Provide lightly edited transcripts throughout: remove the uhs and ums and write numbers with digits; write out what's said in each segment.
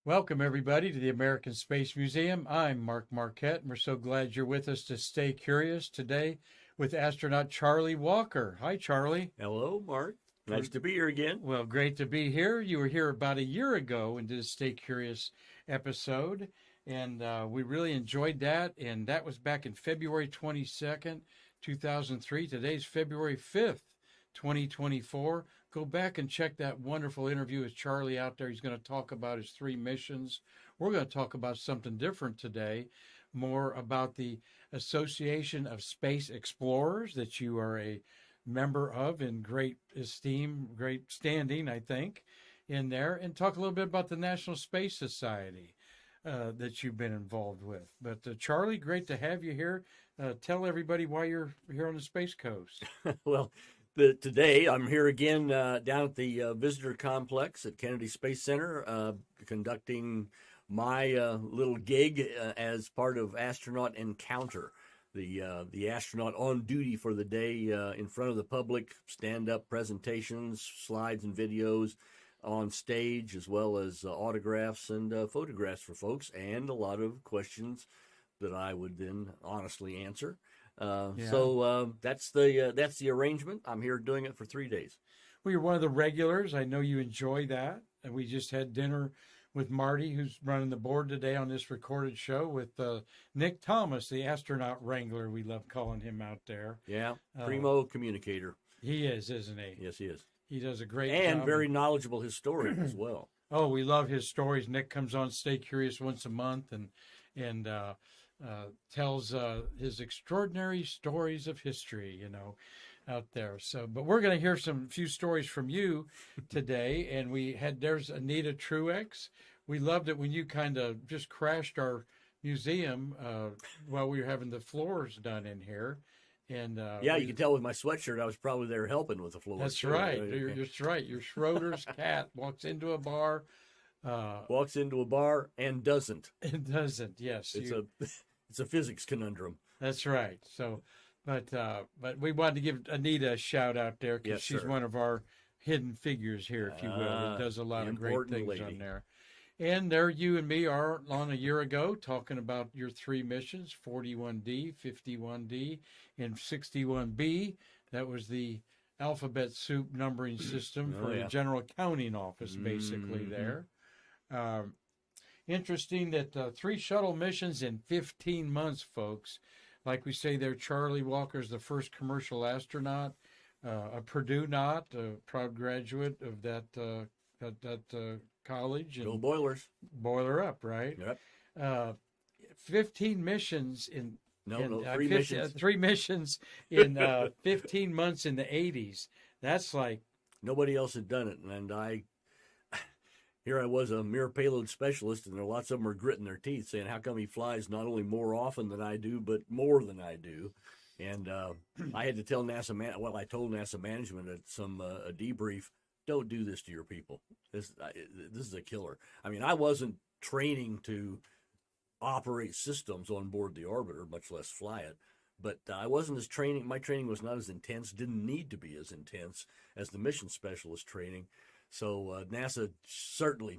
Welcome, everybody, to the American Space Museum. I'm Marquette, and we're so glad you're with us to stay curious today with astronaut Charlie Walker. Hi, Charlie. Hello, Mark. Nice to be here again. Well, great to be here. You were here about a year ago and did a Stay Curious episode, and we really enjoyed that. And that was back in February 22nd, 2003. Today's February 5th, 2024. Go back and check that wonderful interview with Charlie out there. He's going to talk about his three missions. We're going to talk about something different today, more about the Association of Space Explorers that you are a member of in great esteem, great standing, I think, in there, and talk a little bit about the National Space Society that you've been involved with. But Charlie, great to have you here. Tell everybody why you're here on the Space Coast. Well, today I'm here again down at the visitor complex at Kennedy Space Center, conducting my little gig as part of Astronaut Encounter, the astronaut on duty for the day in front of the public, stand-up presentations, slides and videos on stage, as well as autographs and photographs for folks, and a lot of questions that I would then honestly answer. So that's the arrangement. I'm here doing it for 3 days. Well, you're one of the regulars. I know you enjoy that. And we just had dinner with Marty, who's running the board today on this recorded show, with Nick Thomas, the astronaut wrangler. We love calling him out there. Yeah, primo communicator. He is, isn't he? Yes, he is. He does a great job. And very knowledgeable historian as well. Oh, we love his stories. Nick comes on Stay Curious once a month and tells his extraordinary stories of history, out there. So, but we're going to hear some few stories from you today. And there's Anita Truex. We loved it when you kind of just crashed our museum while we were having the floors done in here. And you can tell with my sweatshirt, I was probably there helping with the floors. That's right. That's right. Your Schroeder's cat walks into a bar. Walks into a bar and doesn't. It doesn't, yes. It's a physics conundrum. That's right. So, but we wanted to give Anita a shout out there because she's one of our hidden figures here, if you will. That does a lot of great things on there. And there you and me are on a year ago talking about your three missions, 41D, 51D, and 61B. That was the alphabet soup numbering system for the General Accounting Office, basically, there. Interesting that 3 shuttle missions in 15 months, folks. Like we say there, Charlie Walker is the first commercial astronaut, a Purdue not, a proud graduate of that college. Go Boilers. Boiler up, right? Yep. 15 missions in... Three missions. 3 missions in 15 months in the 80s. That's like... Nobody else had done it, and here I was, a mere payload specialist, and lots of them are gritting their teeth saying, how come he flies not only more often than I do, but more than I do? And I had to tell NASA, I told NASA management at a debrief, don't do this to your people. This is a killer. I mean, I wasn't training to operate systems on board the orbiter, much less fly it. But my training was not as intense, didn't need to be as intense as the mission specialist training. So NASA certainly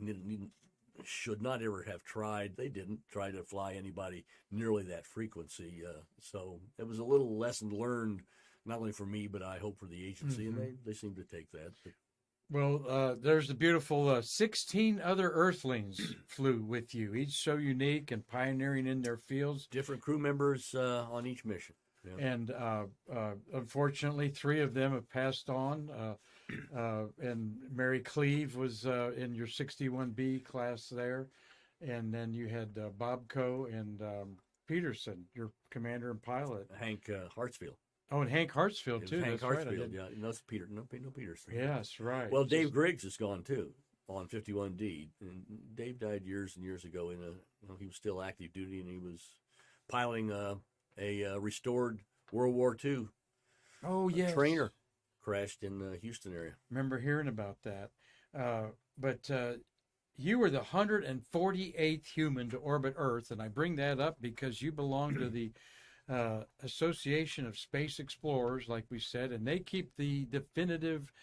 should not ever have tried. They didn't try to fly anybody nearly that frequency. So it was a little lesson learned, not only for me, but I hope for the agency, and they seem to take that. Well, there's the beautiful 16 other Earthlings flew with you, each so unique and pioneering in their fields. Different crew members on each mission. Yeah. And unfortunately, 3 of them have passed on. And Mary Cleve was in your 61B class there. And then you had Bobco and Peterson, your commander and pilot. Hank Hartsfield. Oh, and Hank Hartsfield, too. Hank That's Hartsfield, right. yeah. No Peterson. Yes, right. Well, Dave Griggs is gone, too, on 51D. And Dave died years and years ago. He was still active duty, and he was piloting a restored World War II trainer. Crashed in the Houston area. Remember hearing about that. But you were the 148th human to orbit Earth, and I bring that up because you belong to the Association of Space Explorers, like we said, and they keep the definitive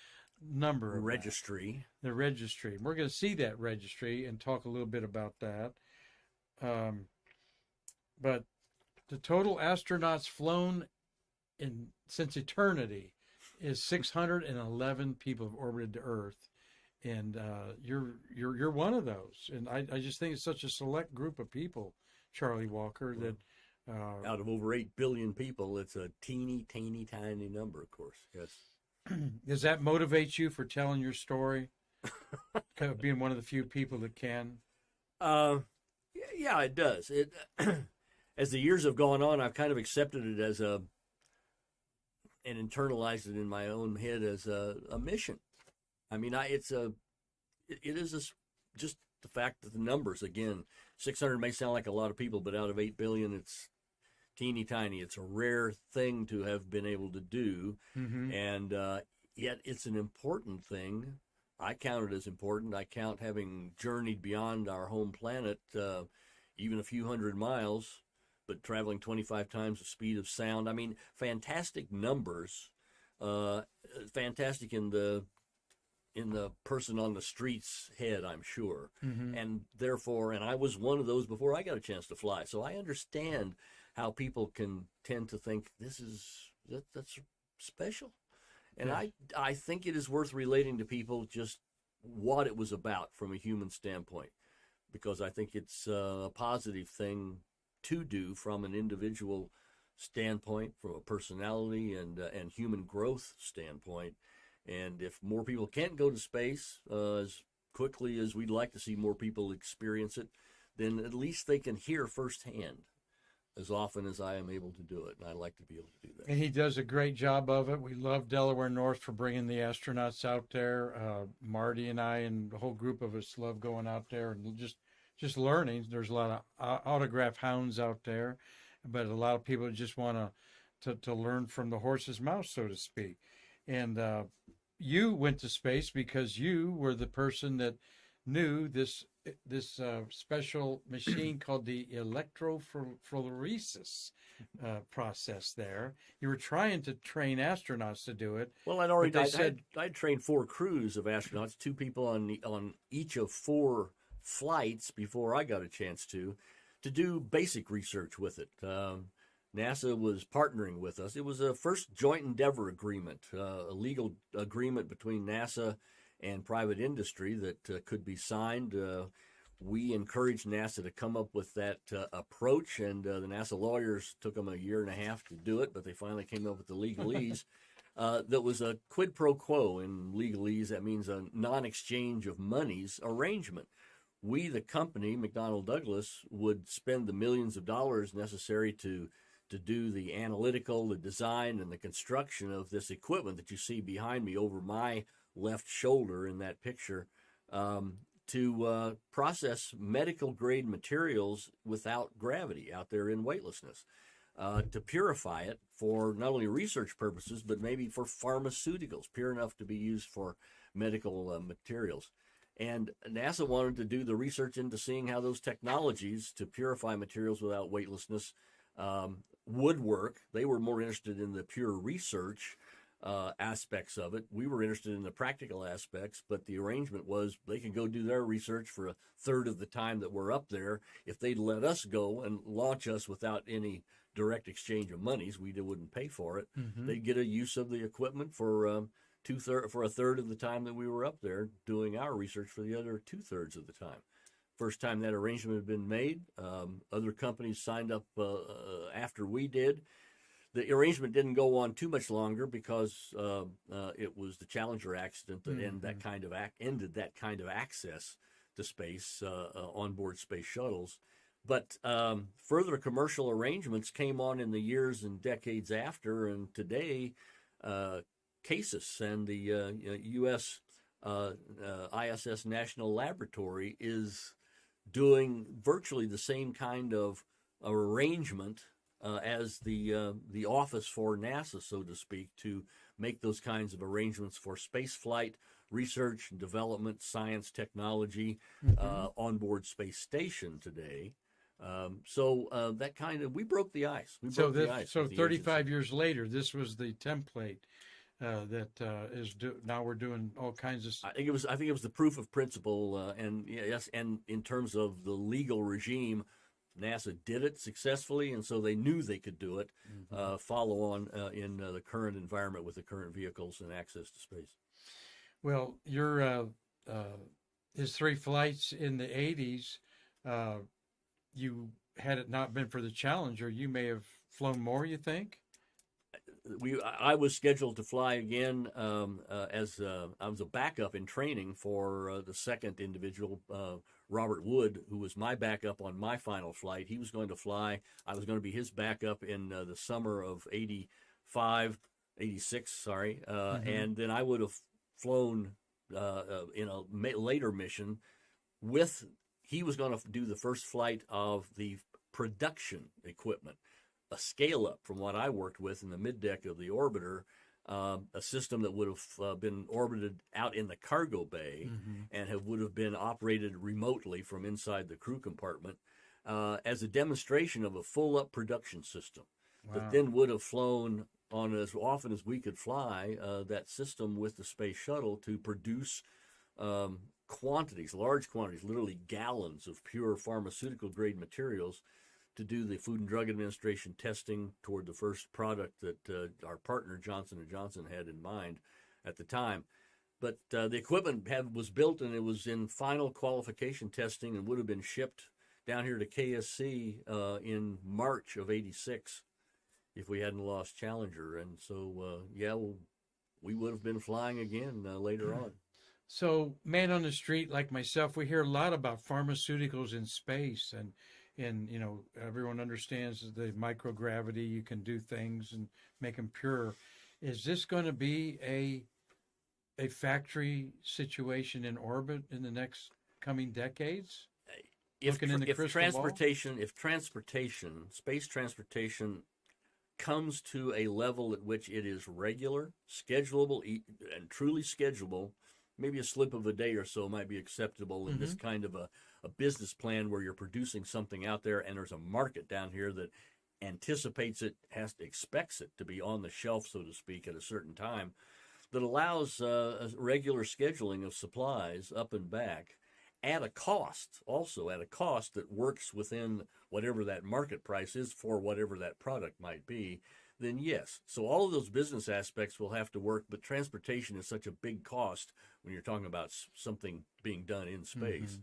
number of registry. The registry. We're going to see that registry and talk a little bit about that. But the total astronauts flown since eternity is 611 people have orbited the Earth, and you're one of those. And I just think it's such a select group of people, Charlie Walker, that out of over 8 billion people, it's a teeny, tiny number, of course. Yes. Does that motivate you for telling your story? Being one of the few people that can. Yeah, it does. It as the years have gone on, I've kind of accepted it as and internalized it in my own head as a mission. I mean, it is just the fact that the numbers, again, 600 may sound like a lot of people, but out of 8 billion, it's teeny tiny. It's a rare thing to have been able to do, and yet it's an important thing. I count it as important. I count having journeyed beyond our home planet, even a few hundred miles, but traveling 25 times the speed of sound. I mean, fantastic numbers, fantastic in the person on the street's head, I'm sure. And therefore, and I was one of those before I got a chance to fly. So I understand how people can tend to think that's special. And yes. I think it is worth relating to people just what it was about from a human standpoint, because I think it's a positive thing to do from an individual standpoint, from a personality and human growth standpoint. And if more people can't go to space as quickly as we'd like to see more people experience it, then at least they can hear firsthand as often as I am able to do it. And I'd like to be able to do that. And he does a great job of it. We love Delaware North for bringing the astronauts out there. Marty and I and the whole group of us love going out there and just learning. There's a lot of autograph hounds out there, but a lot of people just want to learn from the horse's mouth, so to speak. And you went to space because you were the person that knew this special machine called the electrophoresis process there. You were trying to train astronauts to do it. Well, I'd trained 4 crews of astronauts, 2 people on each of 4 flights before I got a chance to do basic research with it. NASA was partnering with us. It was a first joint endeavor agreement, a legal agreement between NASA and private industry that could be signed. We encouraged NASA to come up with that approach, and the NASA lawyers took them a year and a half to do it, but they finally came up with the legalese. That was a quid pro quo in legalese. That means a non-exchange of monies arrangement. We, the company, McDonnell Douglas, would spend the millions of dollars necessary to do the analytical, the design, and the construction of this equipment that you see behind me over my left shoulder in that picture, to process medical-grade materials without gravity out there in weightlessness, to purify it for not only research purposes, but maybe for pharmaceuticals, pure enough to be used for medical materials. And NASA wanted to do the research into seeing how those technologies to purify materials without weightlessness would work. They were more interested in the pure research aspects of it. We were interested in the practical aspects, but the arrangement was they can go do their research for a third of the time that we're up there. If they'd let us go and launch us without any direct exchange of monies, we wouldn't pay for it. They'd get a use of the equipment for a third of the time that we were up there doing our research for the other 2/3 of the time. First time that arrangement had been made, other companies signed up after we did. The arrangement didn't go on too much longer because it was the Challenger accident that ended that kind of access to space onboard space shuttles. But further commercial arrangements came on in the years and decades after, and today CASIS and the U.S. ISS National Laboratory is doing virtually the same kind of arrangement as the office for NASA, so to speak, to make those kinds of arrangements for space flight, research and development, science, technology, onboard space station today. So that kind of, we broke the ice. So 35 years later, this was the template now we're doing all kinds of. I think it was the proof of principle, and yes, and in terms of the legal regime, NASA did it successfully, and so they knew they could do it. Follow on in the current environment with the current vehicles and access to space. Well, your his 3 flights in the 80s, you had it not been for the Challenger, you may have flown more. You think? I was scheduled to fly again as I was a backup in training for the second individual, Robert Wood, who was my backup on my final flight. He was going to fly. I was going to be his backup in the summer of 86, sorry. And then I would have flown in a later mission he was going to do the first flight of the production equipment, a scale up from what I worked with in the middeck of the orbiter, a system that would have been orbited out in the cargo bay and would have been operated remotely from inside the crew compartment as a demonstration of a full up production system. Wow. That then would have flown on as often as we could fly that system with the space shuttle to produce quantities, large quantities, literally gallons of pure pharmaceutical grade materials to do the Food and Drug Administration testing toward the first product that our partner Johnson & Johnson had in mind at the time. But the equipment was built and it was in final qualification testing and would have been shipped down here to KSC in March of 86 if we hadn't lost Challenger. And so, we would have been flying again later on. So, man on the street like myself, we hear a lot about pharmaceuticals in space, and everyone understands the microgravity. You can do things and make them pure. Is this going to be a factory situation in orbit in the next coming decades? If space transportation comes to a level at which it is regular, schedulable, and truly schedulable, maybe a slip of a day or so might be acceptable in this kind of a business plan where you're producing something out there and there's a market down here that anticipates it, expects it to be on the shelf, so to speak, at a certain time, that allows a regular scheduling of supplies up and back at a cost that works within whatever that market price is for whatever that product might be, then yes. So all of those business aspects will have to work, but transportation is such a big cost when you're talking about something being done in space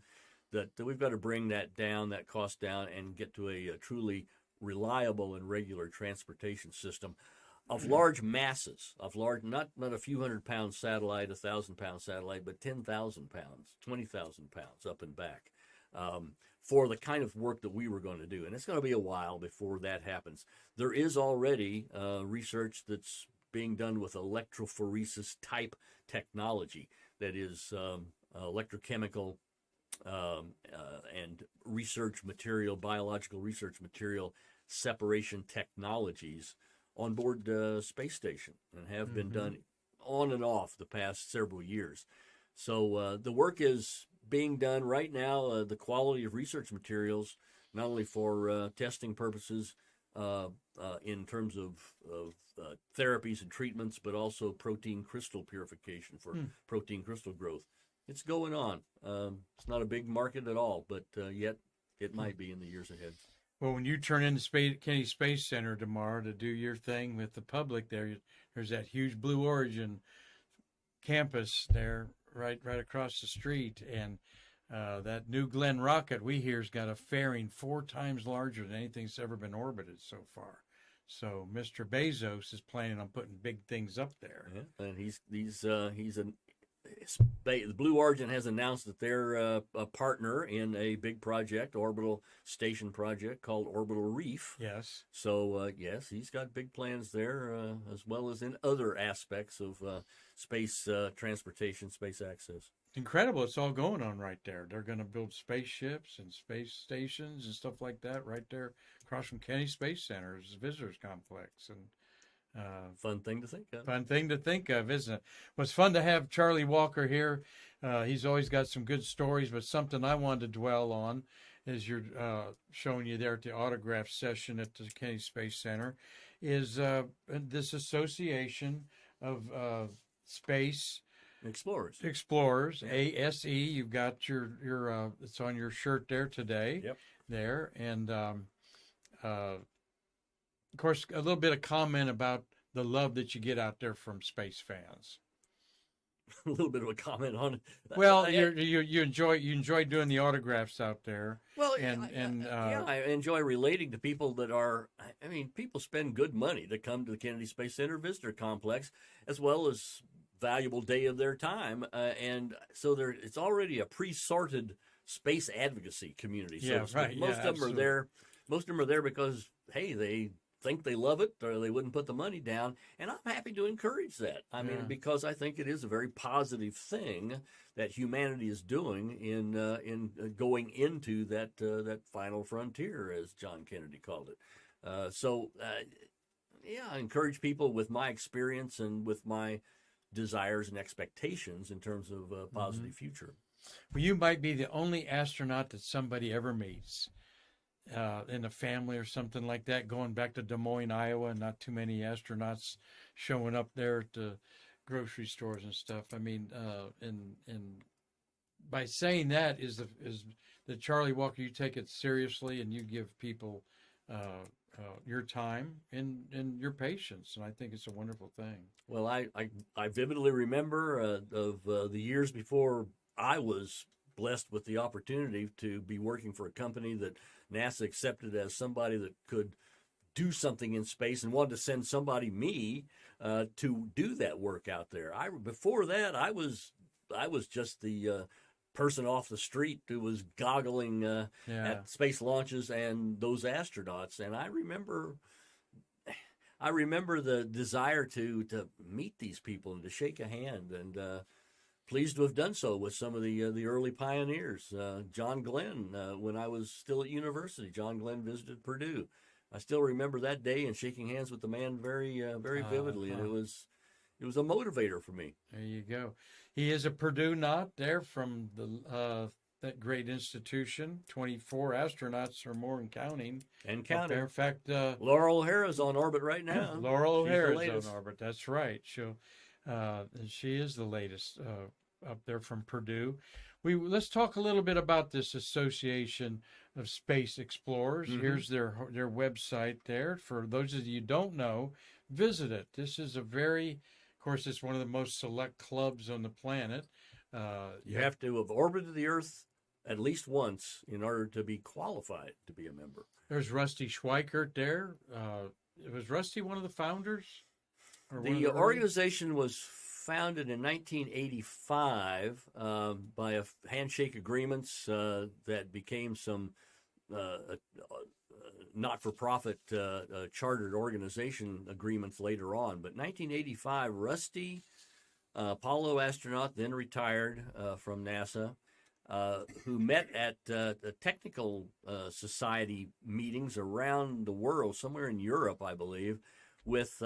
that we've got to bring that cost down, and get to a truly reliable and regular transportation system of large masses, not a few 100-pound satellite, 1,000-pound satellite, but 10,000 pounds, 20,000 pounds up and back, for the kind of work that we were going to do. And it's going to be a while before that happens. There is already research that's being done with electrophoresis type technology, that is electrochemical and research material, biological research material separation technologies on board the space station, and have been done on and off the past several years. So the work is being done right now. The quality of research materials, not only for testing purposes in terms of therapies and treatments, but also protein crystal purification for protein crystal growth. It's going on. It's not a big market at all, but yet it might be in the years ahead. Well, when you turn into Kennedy Space Center tomorrow to do your thing with the public there's that huge Blue Origin campus there right across the street. And that New Glenn rocket we hear's got a fairing 4 times larger than anything that's ever been orbited so far. So Mr. Bezos is planning on putting big things up there. Yeah, and the Blue Origin has announced that they're a partner in a big project, orbital station project called Orbital Reef. Yes. So, yes, he's got big plans there, as well as in other aspects of space transportation, space access. Incredible. It's all going on right there. They're going to build spaceships and space stations and stuff like that right there across from Kennedy Space Center's visitors complex. And fun thing to think of. Fun thing to think of, isn't it? Well, it's fun to have Charlie Walker here. He's always got some good stories, but something I wanted to dwell on is you're showing you there at the autograph session at the Kennedy Space Center is this association of Space Explorers. Explorers, ASE. You've got your it's on your shirt there today. Yep. There, and of course, a little bit of comment about the love that you get out there from space fans. A little bit of a comment on it. Well, you enjoy doing the autographs out there. Well, yeah, I enjoy relating to people that are. I mean, people spend good money to come to the Kennedy Space Center Visitor Complex, as well as valuable day of their time, and so it's already a pre-sorted space advocacy community. So right. Most of them are there. Most of them are there because hey, they think they love it, or they wouldn't put the money down. And I'm happy to encourage that. I mean, because I think it is a very positive thing that humanity is doing in going into that final frontier, as John Kennedy called it. I encourage people with my experience and with my desires and expectations in terms of a positive future. Well, you might be the only astronaut that somebody ever meets in a family or something like that, going back to Des Moines, Iowa, and not too many astronauts showing up there at the grocery stores and stuff. I mean, and by saying that is the Charlie Walker, you take it seriously and you give people your time and your patience, and I think it's a wonderful thing. Well, I vividly remember of the years before I was blessed with the opportunity to be working for a company that NASA accepted as somebody that could do something in space and wanted to send me to do that work out there. Before that, I was just the person off the street who was goggling at space launches and those astronauts. And I remember the desire to meet these people and to shake a hand, and pleased to have done so with some of the early pioneers. John Glenn, when I was still at university, John Glenn visited Purdue. I still remember that day and shaking hands with the man very vividly, and it was a motivator for me. There you go. He is a Purdue knot there from that great institution. 24 astronauts or more and counting. And counting. In fact, Laurel O'Hara's on orbit right now. Laurel O'Hara's on orbit. That's right. She is the latest up there from Purdue. Let's talk a little bit about this Association of Space Explorers. Mm-hmm. Here's their website there. For those of you who don't know, visit it. This is of course, it's one of the most select clubs on the planet. You have to have orbited the Earth at least once in order to be qualified to be a member. There's Rusty Schweikert there. Was Rusty one of the founders? The organization was founded in 1985 by handshake agreements that became some not-for-profit chartered organization agreements later on. But 1985, Rusty, Apollo astronaut, then retired from NASA, who met at technical society meetings around the world, somewhere in Europe, I believe, with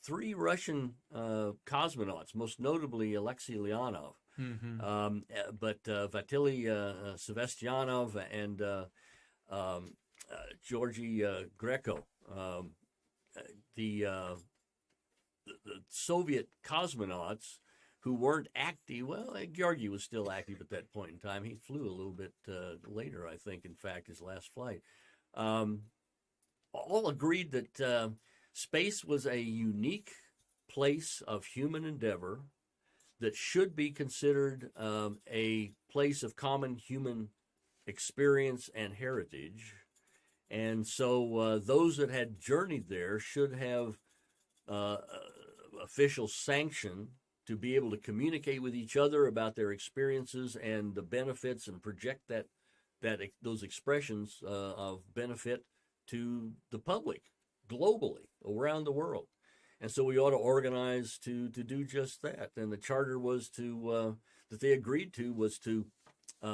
3 Russian cosmonauts, most notably Alexei Leonov, but Vasily Sevastyanov and Georgy Greco. The Soviet cosmonauts who weren't active. Well, Georgy was still active at that point in time. He flew a little bit later, I think, in fact, his last flight. All agreed that space was a unique place of human endeavor that should be considered a place of common human experience and heritage. And so those that had journeyed there should have official sanction to be able to communicate with each other about their experiences and the benefits, and project those expressions of benefit to the public globally around the world. And so we ought to organize to do just that. And the charter was that they agreed to was to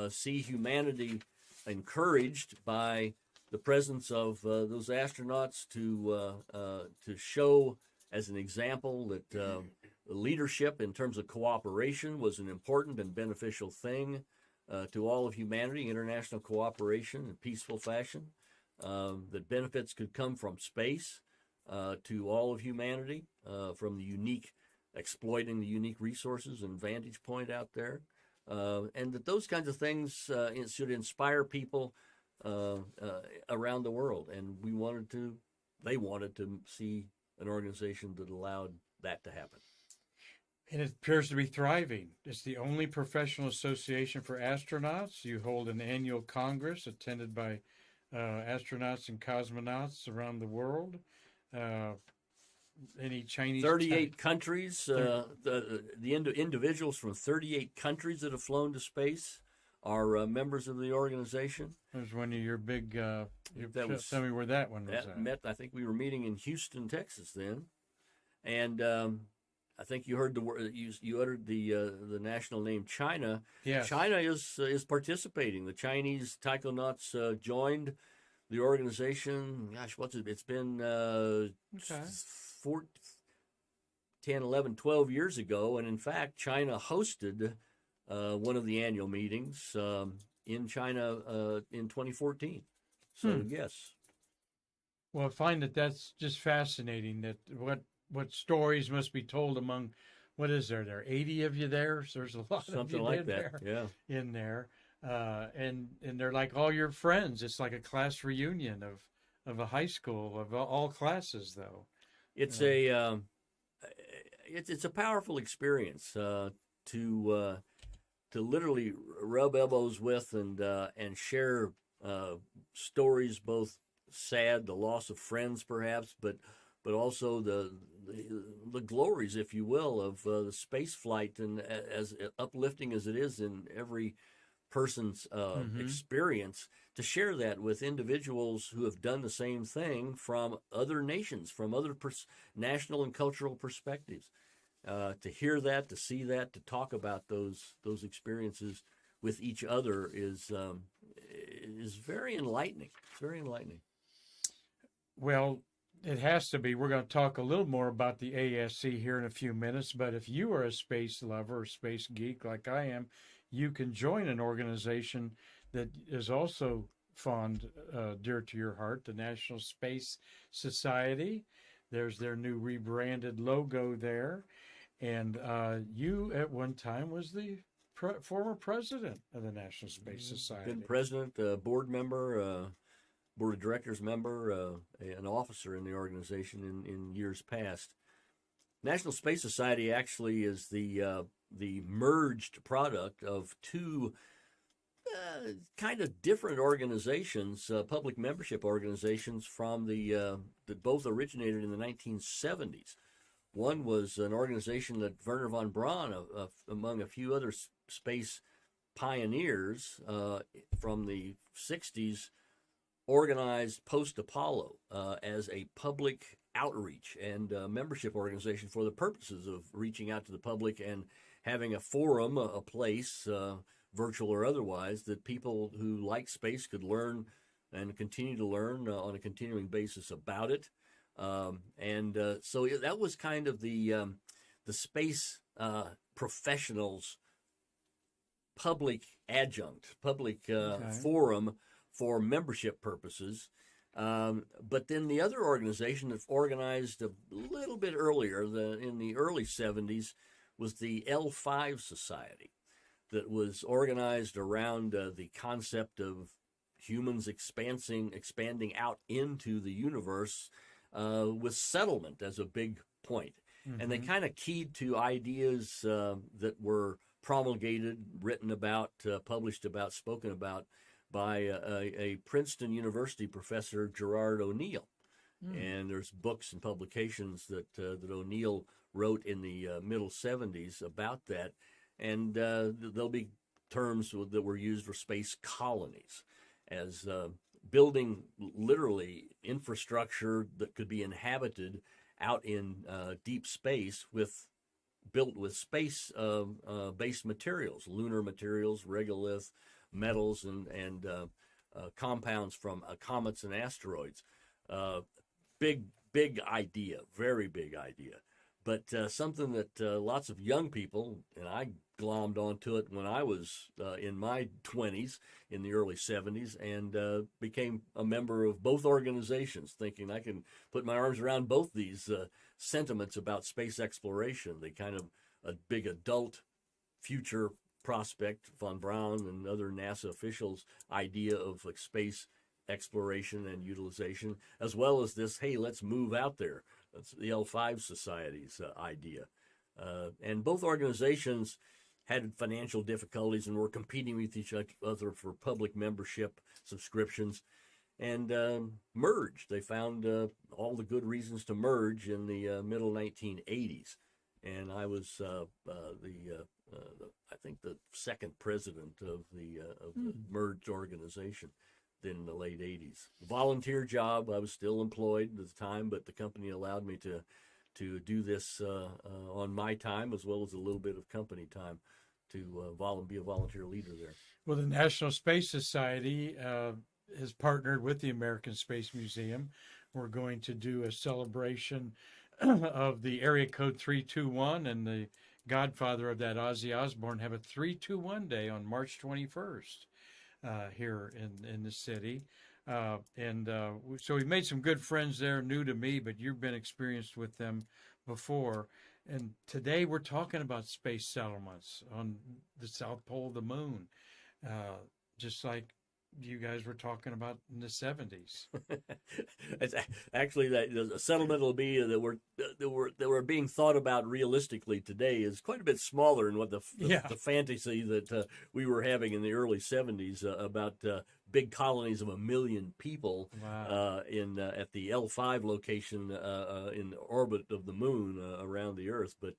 see humanity encouraged by the presence of those astronauts to show as an example that leadership in terms of cooperation was an important and beneficial thing to all of humanity, international cooperation in peaceful fashion, that benefits could come from space to all of humanity, from the unique exploiting the unique resources and vantage point out there, and that those kinds of things should inspire people around the world. And they wanted to see an organization that allowed that to happen. And it appears to be thriving. It's the only professional association for astronauts. You hold an annual congress attended by astronauts and cosmonauts around the world. Any Chinese? 38 countries. The individuals from 38 countries that have flown to space are members of the organization. That was one of your big. Tell me where that one was at. I think we were meeting in Houston, Texas then, and I think you heard the word. You uttered the national name China. Yes. China is participating. The Chinese taikonauts joined the organization. Gosh, it's been 10, 11, 12 years ago. And in fact, China hosted one of the annual meetings in China in 2014. So, yes. Well, I find that's just fascinating, that what stories must be told among, what is there 80 of you there? So there's a lot Something of you like that, in there. And they're like all your friends. It's like a class reunion of a high school of all classes, though. It's it's a powerful experience to literally rub elbows with and share stories, both sad, the loss of friends perhaps, but also the glories, if you will, of the space flight, and as uplifting as it is in every person's experience, to share that with individuals who have done the same thing from other nations, from other national and cultural perspectives. To hear that, to see that, to talk about those experiences with each other is very enlightening. It's very enlightening. Well, it has to be. We're going to talk a little more about the ASC here in a few minutes, but if you are a space lover or space geek like I am, you can join an organization that is also dear to your heart, the National Space Society. There's their new rebranded logo there. And you, at one time, was the former president of the National Space Society. Been president, board member, board of directors member, an officer in the organization in years past. National Space Society actually is the merged product of two kind of different organizations, public membership organizations from that both originated in the 1970s. One was an organization that Wernher von Braun, among a few other space pioneers from the 60s, organized post-Apollo as a public outreach and membership organization for the purposes of reaching out to the public and having a forum, a place, virtual or otherwise, that people who like space could learn and continue to learn on a continuing basis about it. So that was kind of the space professionals' public adjunct, public forum for membership purposes. But then the other organization that organized a little bit earlier, in the early 70s, was the L5 Society, that was organized around the concept of humans expanding out into the universe with settlement as a big point. Mm-hmm. And they kind of keyed to ideas that were promulgated, written about, published about, spoken about by a Princeton University professor, Gerard O'Neill. And there's books and publications that O'Neill wrote in the middle 70s about that. And there'll be terms that were used for space colonies, as building literally infrastructure that could be inhabited out in deep space built with space based materials, lunar materials, regolith, metals, and compounds from comets and asteroids. Big idea, very big idea. But something that lots of young people, and I glommed onto it when I was in my 20s, in the early 70s, and became a member of both organizations, thinking I can put my arms around both these sentiments about space exploration. The kind of a big adult future prospect, von Braun and other NASA officials' idea of like space exploration and utilization, as well as this, hey, let's move out there. That's the L5 Society's idea. And both organizations had financial difficulties and were competing with each other for public membership subscriptions, and merged. They found all the good reasons to merge in the middle 1980s. And I was I think the second president of the merged organization in the late 80s. Volunteer job. I was still employed at the time, but the company allowed me to do this on my time, as well as a little bit of company time, to be a volunteer leader there. Well, the National Space Society has partnered with the American Space Museum. We're going to do a celebration of the area code 321, and the godfather of that, Ozzy Osbourne, have a 321 day on March 21st here in the city. So we've made some good friends there, new to me, but you've been experienced with them before. And today we're talking about space settlements on the South Pole of the moon, just like you guys were talking about in the 70s. It's actually, that the settlement will be that were being thought about realistically today is quite a bit smaller than what the fantasy that we were having in the early 70s about big colonies of 1 million people. Wow. At the L5 location in orbit of the moon around the Earth. But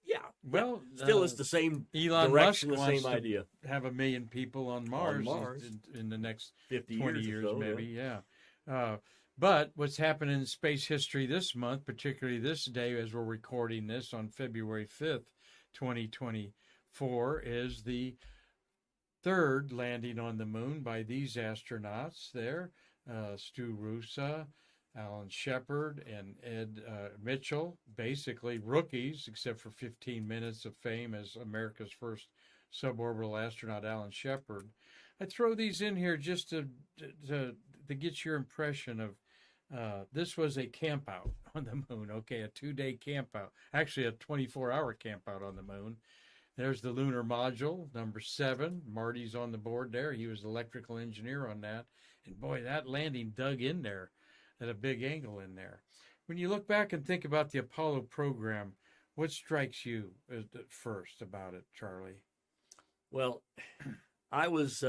yeah, well, still it's the same Elon direction, Musk the wants same idea. To have 1 million people on Mars, in the next 50 20 years or so, maybe. Yeah. But what's happened in space history this month, particularly this day as we're recording this on February 5th, 2024, is the third landing on the moon by these astronauts there, Stu Roosa, Alan Shepard, and Ed Mitchell, basically rookies, except for 15 minutes of fame as America's first suborbital astronaut, Alan Shepard. I throw these in here just to get your impression of this was a camp out on the moon, okay, a 2-day camp out, actually a 24-hour camp out on the moon. There's the lunar module, number 7. Marty's on the board there. He was electrical engineer on that. And boy, that landing dug in there at a big angle in there. When you look back and think about the Apollo program, what strikes you at first about it, Charlie? Well, I was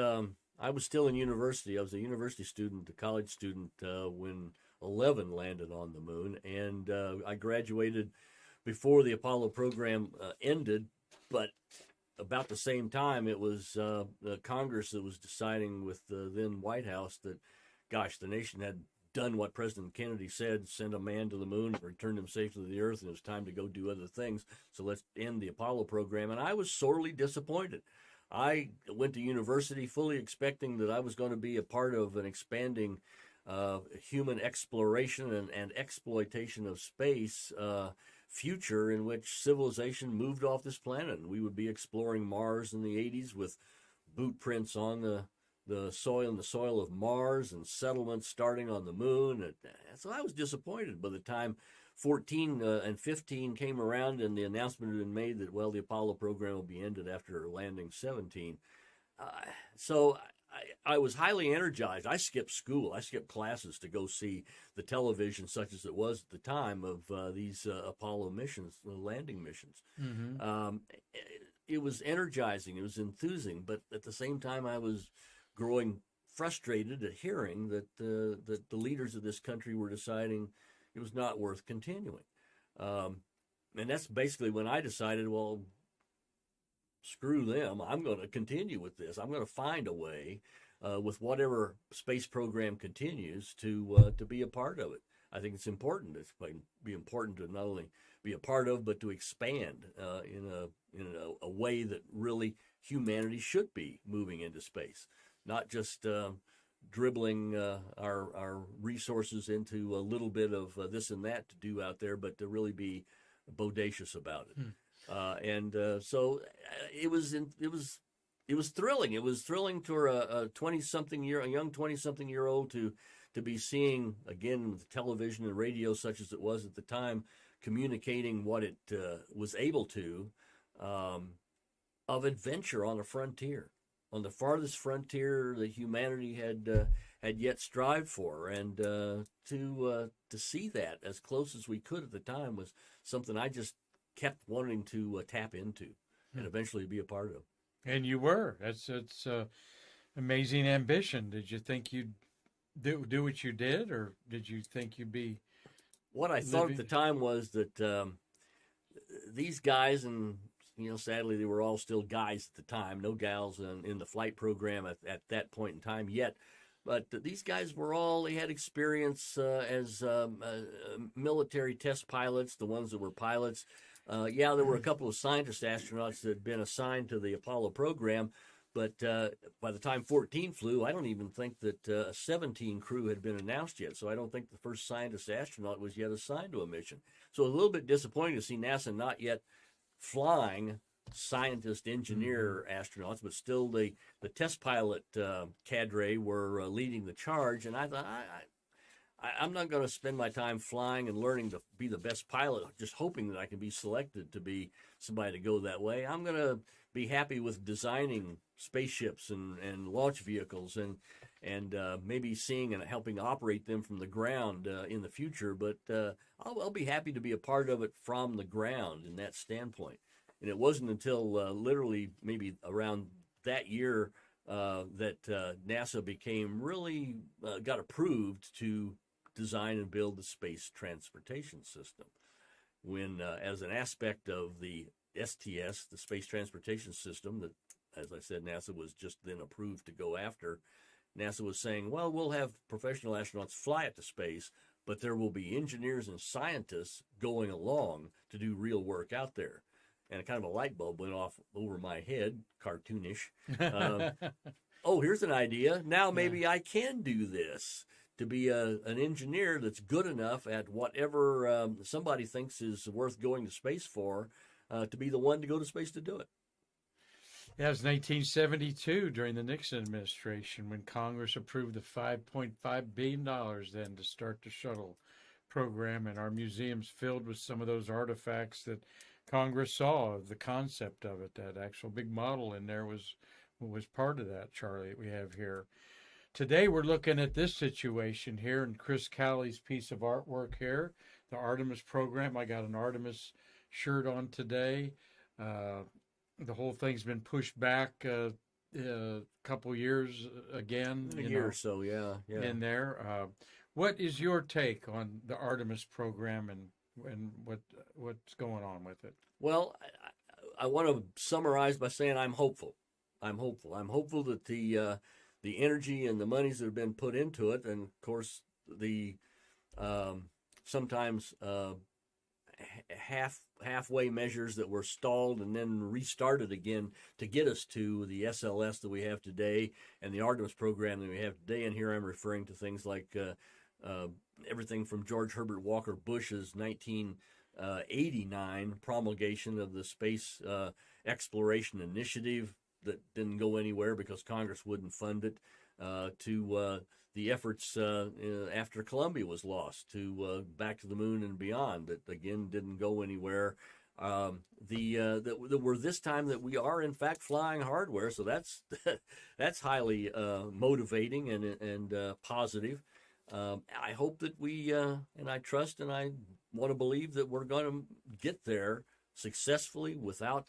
still in university. I was a university student, a college student, when 11 landed on the moon. And I graduated before the Apollo program ended. But about the same time, it was the Congress that was deciding with the then White House that, gosh, the nation had done what President Kennedy said, send a man to the moon, return him safely to the Earth, and it was time to go do other things. So let's end the Apollo program. And I was sorely disappointed. I went to university fully expecting that I was going to be a part of an expanding human exploration and exploitation of space future in which civilization moved off this planet. And we would be exploring Mars in the 80s with boot prints on the soil of Mars, and settlements starting on the moon. And so I was disappointed by the time 14 and 15 came around and the announcement had been made that, well, the Apollo program will be ended after landing 17. So I was highly energized. I skipped school. I skipped classes to go see the television, such as it was at the time, of these Apollo missions, the landing missions. Mm-hmm. It was energizing. It was enthusing. But at the same time, I was growing frustrated at hearing that the leaders of this country were deciding it was not worth continuing. And that's basically when I decided, well, screw them. I'm going to continue with this. I'm going to find a way with whatever space program continues to be a part of it. I think it's important. It's going to be important to not only be a part of, but to expand in a way that really humanity should be moving into space, not just dribbling our resources into a little bit of this and that to do out there, but to really be bodacious about it. So it was thrilling. It was thrilling for a young 20-something year old to to be seeing, again, with television and radio such as it was at the time, communicating what it was able to, of adventure on a frontier, on the farthest frontier that humanity had yet strived for, and to see that as close as we could at the time was something I just kept wanting to tap into and eventually be a part of. And you were. It's amazing ambition. Did you think you'd do what you did, or did you think you'd be? What I thought at the time was that these guys, and sadly they were all still guys at the time, no gals in the flight program at that point in time yet. But these guys they had experience as military test pilots, the ones that were pilots. There were a couple of scientist astronauts that had been assigned to the Apollo program, but by the time 14 flew, I don't even think that a 17 crew had been announced yet. So I don't think the first scientist astronaut was yet assigned to a mission. So a little bit disappointing to see NASA not yet flying scientist, engineer astronauts, but still the test pilot cadre were leading the charge. And I thought, I'm not going to spend my time flying and learning to be the best pilot, just hoping that I can be selected to be somebody to go that way. I'm going to be happy with designing spaceships and launch vehicles and maybe seeing and helping operate them from the ground in the future. But I'll be happy to be a part of it from the ground in that standpoint. And it wasn't until literally maybe around that year that NASA became really got approved to design and build the space transportation system. When, as an aspect of the STS, the Space Transportation System, that, as I said, NASA was just then approved to go after, NASA was saying, well, we'll have professional astronauts fly it to space, but there will be engineers and scientists going along to do real work out there. And kind of a light bulb went off over my head, cartoonish. Oh, here's an idea. Now maybe I can do this, to be an engineer that's good enough at whatever somebody thinks is worth going to space for, to be the one to go to space to do it. Yeah, it was 1972 during the Nixon administration when Congress approved the $5.5 billion then to start the shuttle program, and our museum's filled with some of those artifacts that Congress saw of the concept of it. That actual big model in there was part of that, Charlie, we have here. Today we're looking at this situation here in Chris Calley's piece of artwork here, the Artemis program. I got an Artemis shirt on today. The whole thing's been pushed back a couple years again. A year or so, yeah. In there. What is your take on the Artemis program and what's going on with it? Well, I want to summarize by saying I'm hopeful. I'm hopeful that the energy and the monies that have been put into it, and of course the sometimes halfway measures that were stalled and then restarted again to get us to the SLS that we have today and the Artemis program that we have today. And here I'm referring to things like everything from George Herbert Walker Bush's 1989 promulgation of the Space Exploration Initiative that didn't go anywhere because Congress wouldn't fund it, to the efforts after Columbia was lost to back to the moon and beyond that again didn't go anywhere. That were this time that we are in fact flying hardware, so that's that's highly motivating and positive. I hope that we and I trust and I want to believe that we're going to get there successfully without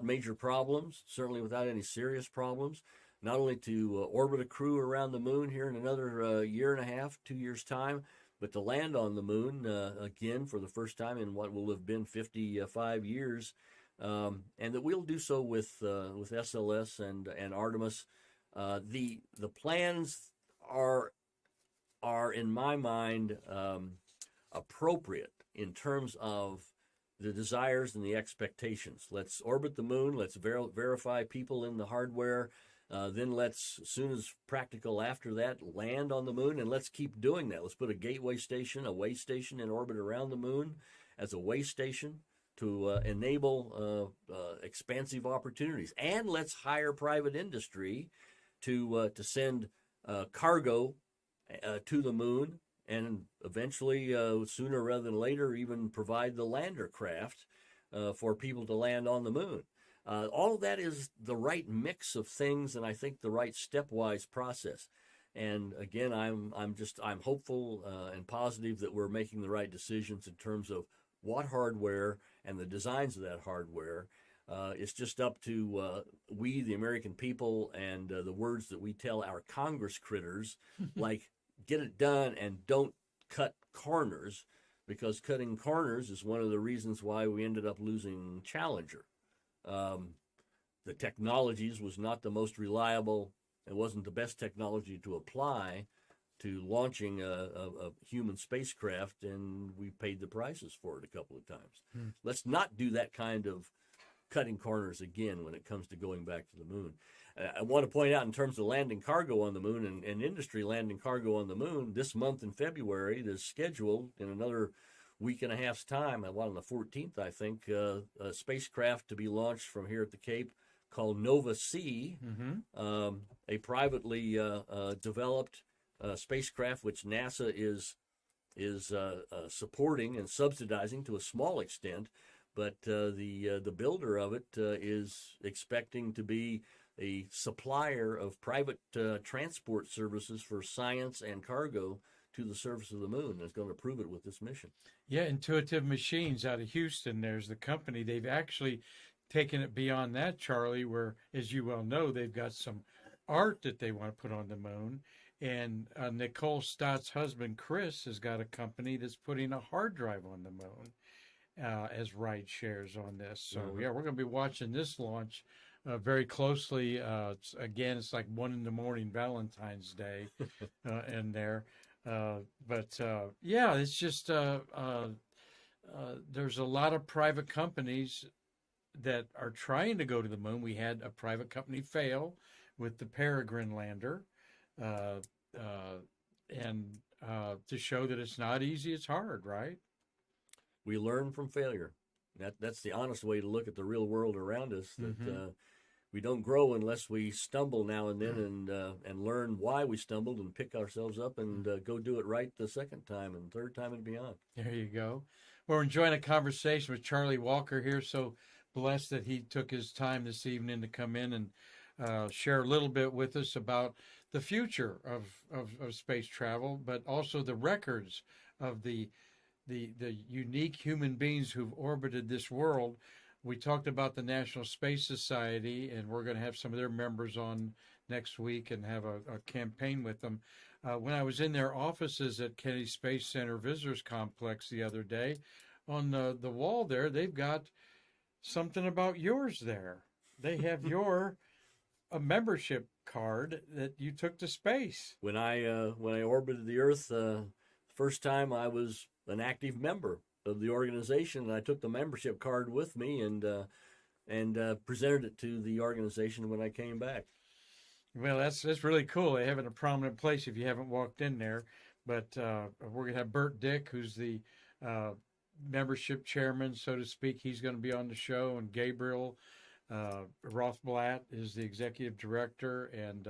major problems, certainly without any serious problems. Not only to orbit a crew around the moon here in another year and a half, 2 years' time, but to land on the moon again for the first time in what will have been 55 years, and that we'll do so with SLS and Artemis. The plans are in my mind appropriate in terms of the desires and the expectations. Let's orbit the moon. Let's verify people in the hardware. Then let's, as soon as practical after that, land on the moon, and let's keep doing that. Let's put a gateway station, a way station in orbit around the moon as a way station to enable expansive opportunities. And let's hire private industry to send cargo to the moon, and eventually, sooner rather than later, even provide the lander craft for people to land on the moon. All of that is the right mix of things, and I think the right stepwise process. And again, I'm hopeful and positive that we're making the right decisions in terms of what hardware and the designs of that hardware. It's just up to we, the American people, and the words that we tell our Congress critters, like get it done and don't cut corners, because cutting corners is one of the reasons why we ended up losing Challenger. The technologies was not the most reliable. It wasn't the best technology to apply to launching a human spacecraft, and we paid the prices for it a couple of times. Let's not do that kind of cutting corners again when it comes to going back to the moon. I want to point out in terms of landing cargo on the moon and industry landing cargo on the moon, this month in February, there's scheduled in another week and a half's time, on the 14th, I think, a spacecraft to be launched from here at the Cape called Nova C, a privately developed spacecraft which NASA is supporting and subsidizing to a small extent, but the builder of it is expecting to be a supplier of private transport services for science and cargo to the surface of the moon, and is going to prove it with this mission. Yeah, Intuitive Machines out of Houston, there's the company. They've actually taken it beyond that, Charlie, where, as you well know, they've got some art that they want to put on the moon. And Nicole Stott's husband, Chris, has got a company that's putting a hard drive on the moon as ride shares on this. So, yeah, we're going to be watching this launch very closely. It's like 1 a.m, Valentine's Day in there. Yeah, it's just there's a lot of private companies that are trying to go to the moon. We had a private company fail with the Peregrine lander, and to show that it's not easy, it's hard, right? We learn from failure. That's the honest way to look at the real world around us. That we don't grow unless we stumble now and then, and learn why we stumbled and pick ourselves up and go do it right the second time and third time and beyond. There you go. We're enjoying a conversation with Charlie Walker here. So blessed that he took his time this evening to come in and share a little bit with us about the future of space travel, but also the records of the unique human beings who've orbited this world. We talked about the National Space Society, and we're going to have some of their members on next week and have a campaign with them. When I was in their offices at Kennedy Space Center Visitors Complex the other day, on the wall there, they've got something about yours there. They have a membership card that you took to space. When I orbited the Earth, first time I was an active member of the organization, and I took the membership card with me and presented it to the organization when I came back. Well, that's really cool. They have it in a prominent place if you haven't walked in there. But we're going to have Bert Dick, who's the membership chairman, so to speak. He's going to be on the show, and Gabriel Rothblatt is the executive director, and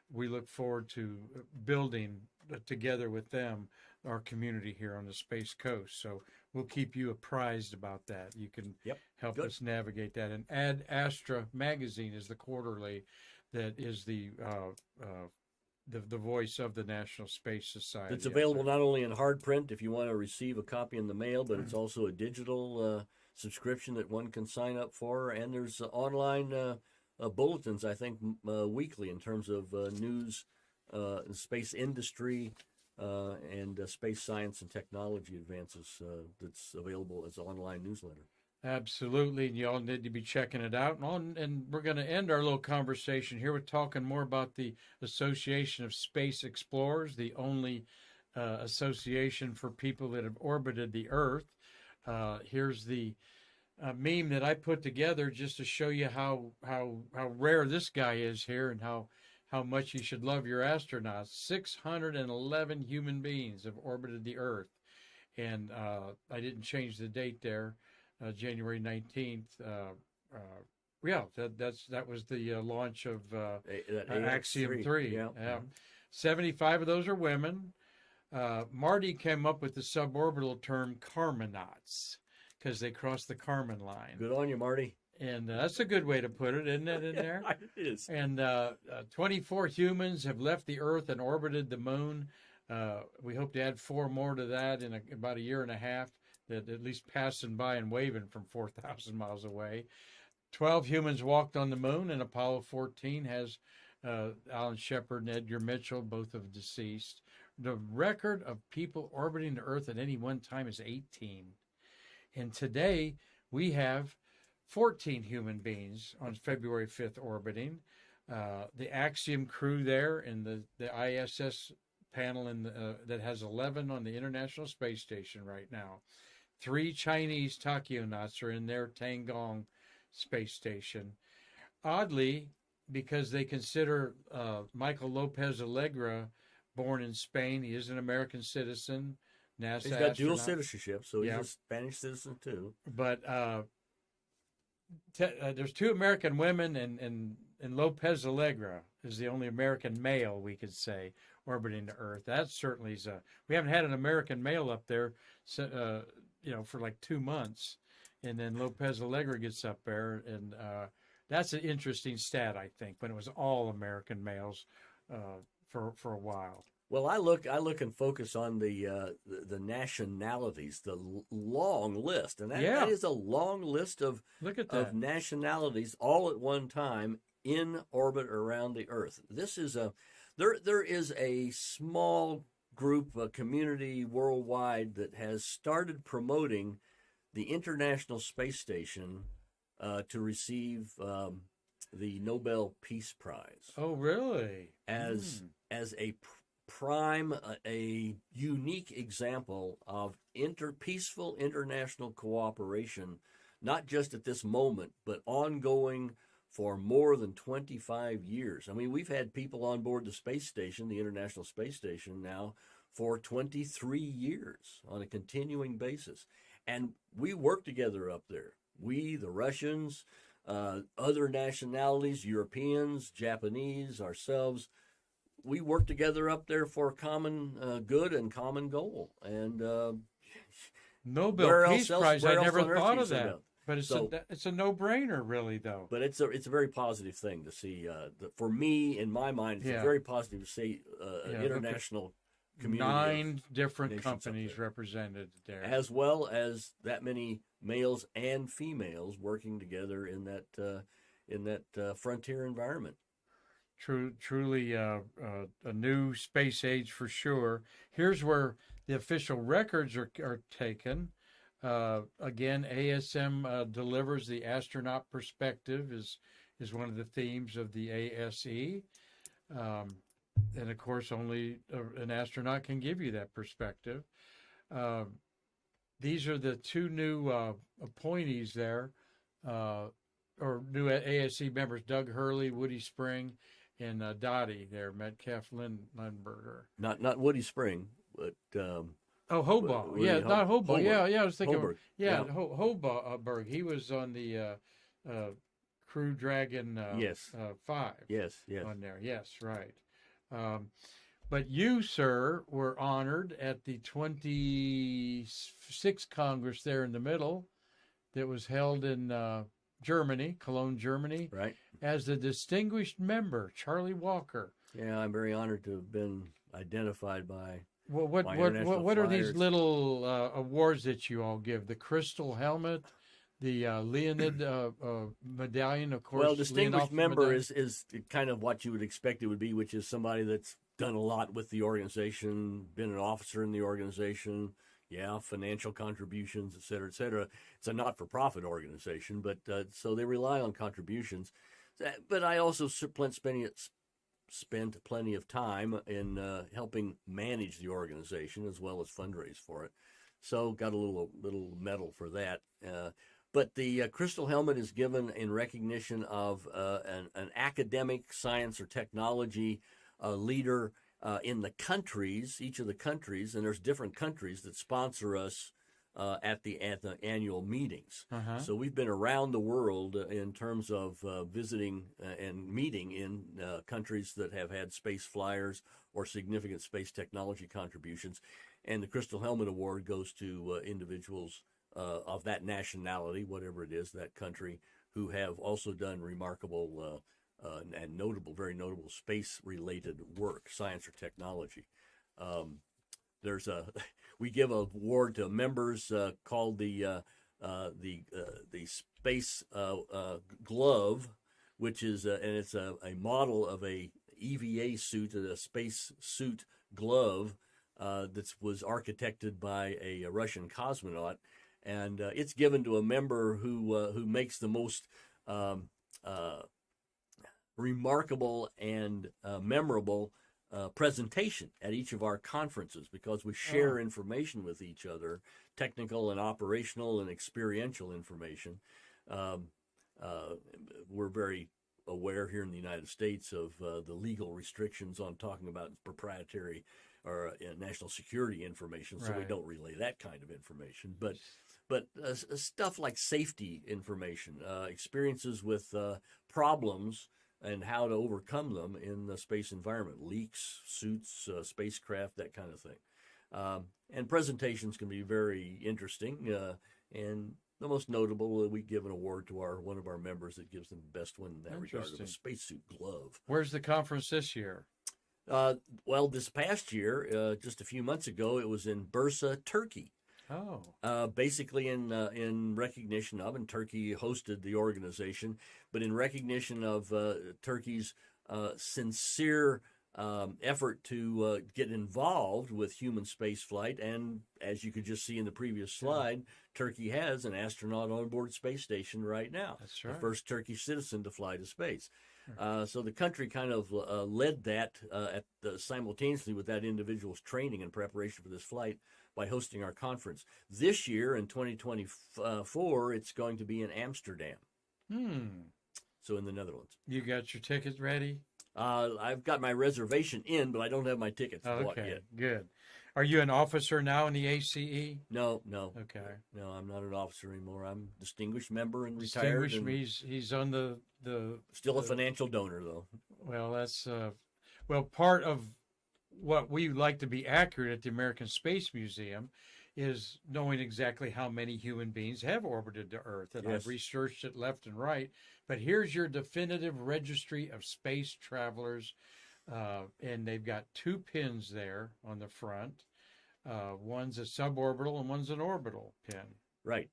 we look forward to building together with them our community here on the Space Coast. So we'll keep you apprised about that. You can help us navigate that. And Ad Astra magazine is the quarterly that is the voice of the National Space Society. It's available not only in hard print if you want to receive a copy in the mail, but it's also a digital subscription that one can sign up for. And there's online bulletins, I think, weekly in terms of news, space industry, and space science and technology advances that's available as an online newsletter. Absolutely, and you all need to be checking it out. And we're going to end our little conversation here with talking more about the Association of Space Explorers, the only association for people that have orbited the Earth. Here's the meme that I put together just to show you how rare this guy is here and how much you should love your astronauts. 611 human beings have orbited the Earth. And I didn't change the date there, January 19th. That was the launch of Axiom 3. Yeah. 75 of those are women. Marty came up with the suborbital term Karmanauts because they crossed the Kármán line. Good on you, Marty. And that's a good way to put it, isn't it, in there? It is. And 24 humans have left the Earth and orbited the moon. We hope to add 4 more to that in about a year and a half, that at least passing by and waving from 4,000 miles away. 12 humans walked on the moon, and Apollo 14 has Alan Shepard and Edgar Mitchell, both of deceased. The record of people orbiting the Earth at any one time is 18. And today we have 14 human beings on February 5th orbiting. The Axiom crew there and the ISS panel that has 11 on the International Space Station right now. 3 Chinese Takyonauts are in their Tiangong space station. Oddly, because they consider Michael Lopez Allegra born in Spain, he is an American citizen. NASA He's got dual astronaut. citizenship, so he's a Spanish citizen too. But there's 2 American women, and Lopez Allegra is the only American male, we could say, orbiting the Earth. That certainly is we haven't had an American male up there, for like 2 months, and then Lopez Allegra gets up there, and that's an interesting stat, I think, when it was all American males for a while. Well, I look and focus on the nationalities, the long list, and that is a long list of nationalities all at one time in orbit around the Earth. This is there is a small group, a community worldwide that has started promoting the International Space Station to receive the Nobel Peace Prize. Oh, really? As a a unique example of peaceful international cooperation, not just at this moment, but ongoing for more than 25 years. I mean, we've had people on board the space station, the International Space Station, now for 23 years on a continuing basis. And we work together up there. We, the Russians, other nationalities, Europeans, Japanese, ourselves, we work together up there for common good and common goal. And Nobel Peace Prize, I never thought of that. But it's a no-brainer, really, though. But it's a very positive thing to see. For me, in my mind, it's very positive to see an international community. 9 different companies represented there, as well as that many males and females working together in that frontier environment. Truly a new space age for sure. Here's where the official records are taken. Again, ASM delivers the astronaut perspective is one of the themes of the ASE. And of course, only an astronaut can give you that perspective. These are the 2 new appointees there, or new ASE members, Doug Hurley, Woody Spring, and Dottie there, Metcalf Lindberger. Not Woody Spring, but Hobaugh. Not Hobaugh. Yeah, I was thinking. Hoberg. Hobaugh. He was on the Crew Dragon 5. Yes. On there. Yes, right. But you, sir, were honored at the 26th Congress there in the middle that was held in Germany, Cologne, Germany, right, as the distinguished member, Charlie Walker. Yeah, I'm very honored to have been identified by. Well, what are these little awards that you all give? The Crystal Helmet, the Leonid medallion, of course. Well, distinguished member is kind of what you would expect it would be, which is somebody that's done a lot with the organization, been an officer in the organization, financial contributions, et cetera, et cetera. It's a not-for-profit organization, but so they rely on contributions. But I also spent plenty of time in helping manage the organization as well as fundraise for it. So got a little medal for that. But the Crystal Helmet is given in recognition of an academic, science, or technology leader in the countries, each of the countries, and there's different countries that sponsor us at the annual meetings. Uh-huh. So we've been around the world in terms of visiting and meeting in countries that have had space flyers or significant space technology contributions. And the Crystal Helmet Award goes to individuals of that nationality, whatever it is, that country, who have also done remarkable and very notable space-related work, science or technology. We give an award to members called the Space Glove, which is and it's a model of a EVA suit, a space suit glove that was architected by a Russian cosmonaut, and it's given to a member who makes the most remarkable and memorable presentation at each of our conferences, because we share information with each other, technical and operational and experiential information. We're very aware here in the United States of the legal restrictions on talking about proprietary or national security information, so we don't relay that kind of information. But stuff like safety information, experiences with problems and how to overcome them in the space environment, leaks, suits, spacecraft, that kind of thing. And presentations can be very interesting. And the most notable, we give an award to one of our members that gives them the best one in that regard, of a spacesuit glove. Where's the conference this year? Well, this past year, just a few months ago, it was in Bursa, Turkey. Oh. Basically in recognition of, and Turkey hosted the organization, but in recognition of Turkey's sincere effort to get involved with human space flight. And as you could just see in the previous slide, Turkey has an astronaut on board space station right now. That's right. The first Turkish citizen to fly to space. So the country kind of led that simultaneously with that individual's training and preparation for this flight by hosting our conference. This year, in 2024, it's going to be in Amsterdam. So in the Netherlands. You got your tickets ready? I've got my reservation in, but I don't have my tickets bought yet. Good. Are you an officer now in the ACE? No. Okay. No, I'm not an officer anymore. I'm a distinguished member and retired. He's on the still a financial donor, though. Well, that's part of what we like to be accurate at the American Space Museum is knowing exactly how many human beings have orbited the Earth. And I've researched it left and right. But here's your definitive registry of space travelers. And they've got two pins there on the front. One's a suborbital and one's an orbital pin. Right.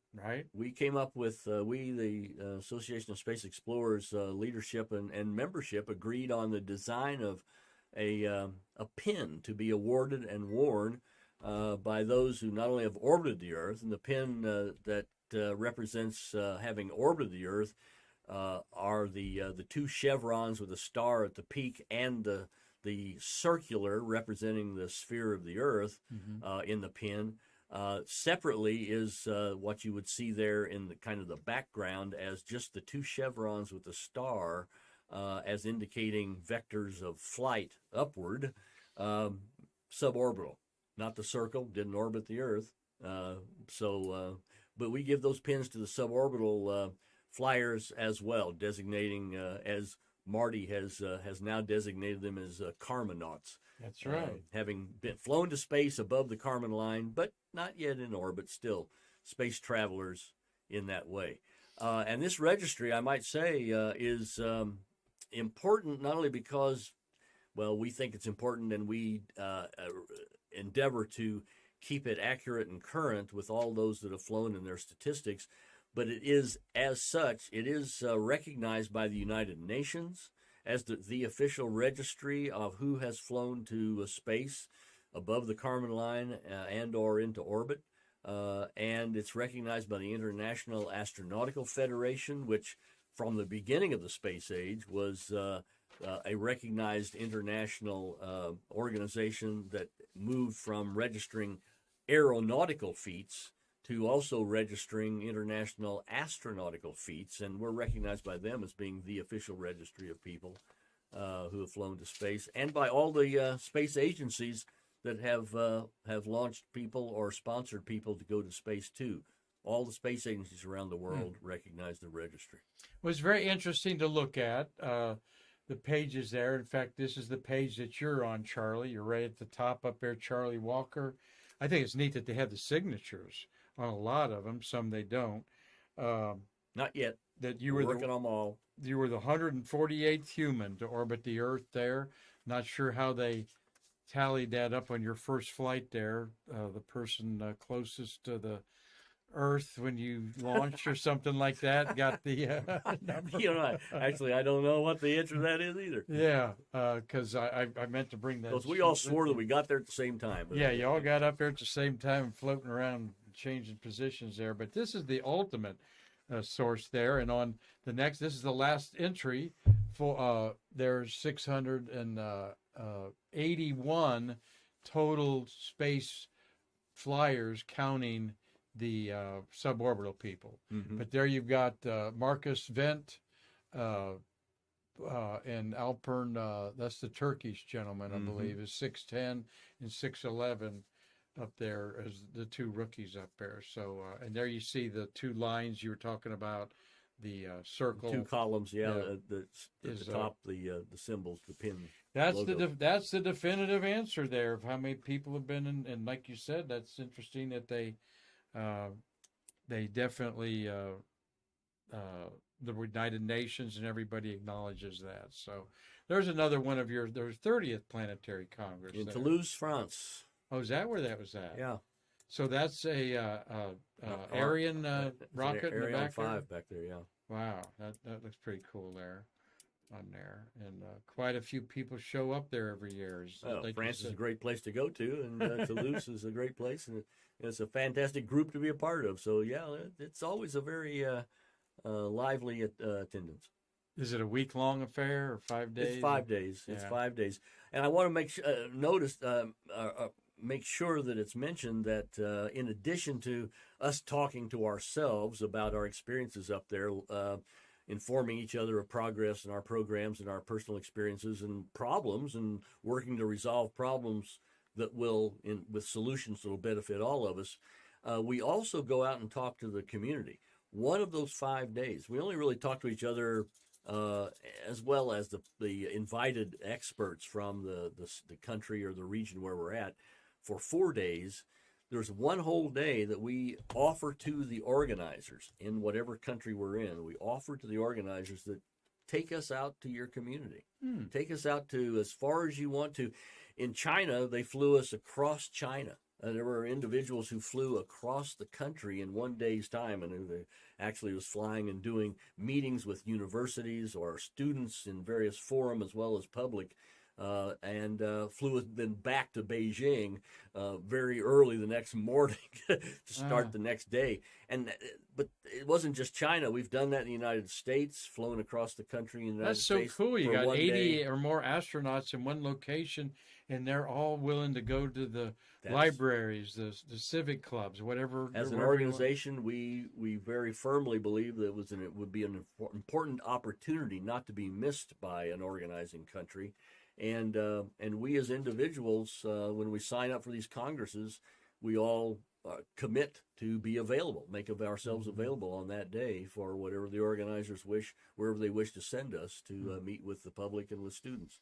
We came up with, the Association of Space Explorers leadership and membership agreed on the design of a pin to be awarded and worn by those who not only have orbited the Earth, and the pin that represents having orbited the Earth are the two chevrons with a star at the peak and the circular representing the sphere of the Earth in the pin. Separately is what you would see there in the kind of the background as just the two chevrons with the star as indicating vectors of flight upward, suborbital, not the circle, didn't orbit the Earth. But we give those pins to the suborbital flyers as well, designating as Marty has now designated them as Karmanauts. That's right. Having been flown to space above the Kármán line, but not yet in orbit, still space travelers in that way. And this registry, I might say, is important not only because, well, we think it's important and we endeavor to keep it accurate and current with all those that have flown and their statistics, but it is, as such, it is recognized by the United Nations as the official registry of who has flown to space above the Kármán line and or into orbit. And it's recognized by the International Astronautical Federation, which from the beginning of the space age was a recognized international organization that moved from registering aeronautical feats to also registering international astronautical feats, and we're recognized by them as being the official registry of people who have flown to space, and by all the space agencies that have launched people or sponsored people to go to space too. All the space agencies around the world recognize the registry. It was very interesting to look at the pages there. In fact, this is the page that you're on, Charlie. You're right at the top up there, Charlie Walker. I think it's neat that they have the signatures on a lot of them. Some they don't. Not yet. That you We're were working on them all. You were the 148th human to orbit the Earth there. Not sure how they tallied that up on your first flight there. The person closest to the Earth when you launched or something like that got the number. I don't know what the answer to that is either. Yeah, because I meant to bring that. Because we all swore that we got there at the same time. Yeah, you all got up there at the same time, floating around, changing positions there. But this is the ultimate source there. And on the next, this is the last entry for there's 681 total space flyers, counting the suborbital people. Mm-hmm. But there you've got Marcus Vent and Alpern, that's the Turkish gentleman, I believe, is 6'10" and 6'11" up there as the two rookies up there. So, and there you see the two lines you were talking about, the circle. Two columns, at the top, the symbols, the pin. That's logo. That's the definitive answer there of how many people have been in, and like you said, that's interesting that they definitely the United Nations and everybody acknowledges that. So there's another one of there's 30th Planetary Congress in there. Toulouse, France. Oh, is that where that was at? Yeah. So that's a Ariane rocket in the back 5 back there. Yeah. Wow, that looks pretty cool there. On there, and quite a few people show up there every year. Like France is a great place to go to, and Toulouse is a great place, and it's a fantastic group to be a part of. So yeah, it's always a very lively attendance. Is it a week-long affair or 5 days? It's 5 days. Yeah. It's 5 days, and I want to make sure that it's mentioned that in addition to us talking to ourselves about our experiences up there. Informing each other of progress in our programs and our personal experiences and problems, and working to resolve problems that with solutions that will benefit all of us. We also go out and talk to the community. One of those 5 days, we only really talk to each other as well as the invited experts from the country or the region where we're at for 4 days. There's one whole day that we offer to the organizers in whatever country we're in. We offer to the organizers that take us out to your community. Take us out to as far as you want to. In China, they flew us across China. There were individuals who flew across the country in 1 day's time, and they actually was flying and doing meetings with universities or students in various forum as well as public. And flew then back to Beijing very early the next morning to start the next day. But it wasn't just China. We've done that in the United States, flown across the country in the United States. That's so cool. You got 80 day. or more astronauts in one location, and they're all willing to go to the libraries, the civic clubs, whatever. As an organization, we very firmly believe that it would be an important opportunity not to be missed by an organizing country. And we as individuals, when we sign up for these congresses, we all commit to be available, make of ourselves available on that day for whatever the organizers wish, wherever they wish to send us to meet with the public and with students.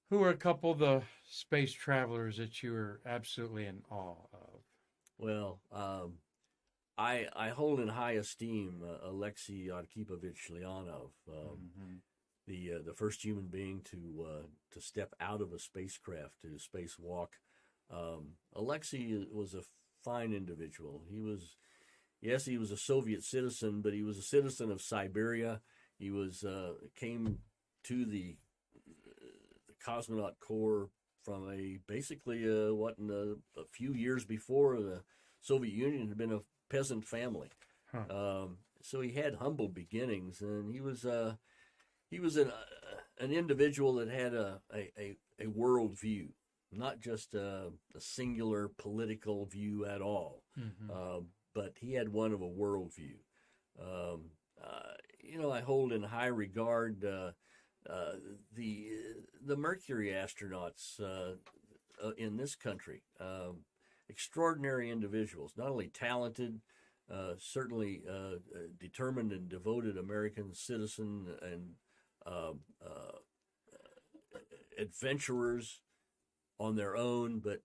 Who are a couple of the space travelers that you are absolutely in awe of? Well, I hold in high esteem Alexei Arkipovich Leonov. The first human being to step out of a spacecraft to spacewalk. Alexei was a fine individual. He was a Soviet citizen, but he was a citizen of Siberia. He came to the cosmonaut corps from a few years before the Soviet Union had been a peasant family. So he had humble beginnings, and he was an individual that had a worldview, not just a singular political view at all, but he had one of a worldview. I hold in high regard the Mercury astronauts. in this country. Extraordinary individuals, not only talented, certainly determined and devoted American citizen and adventurers on their own, but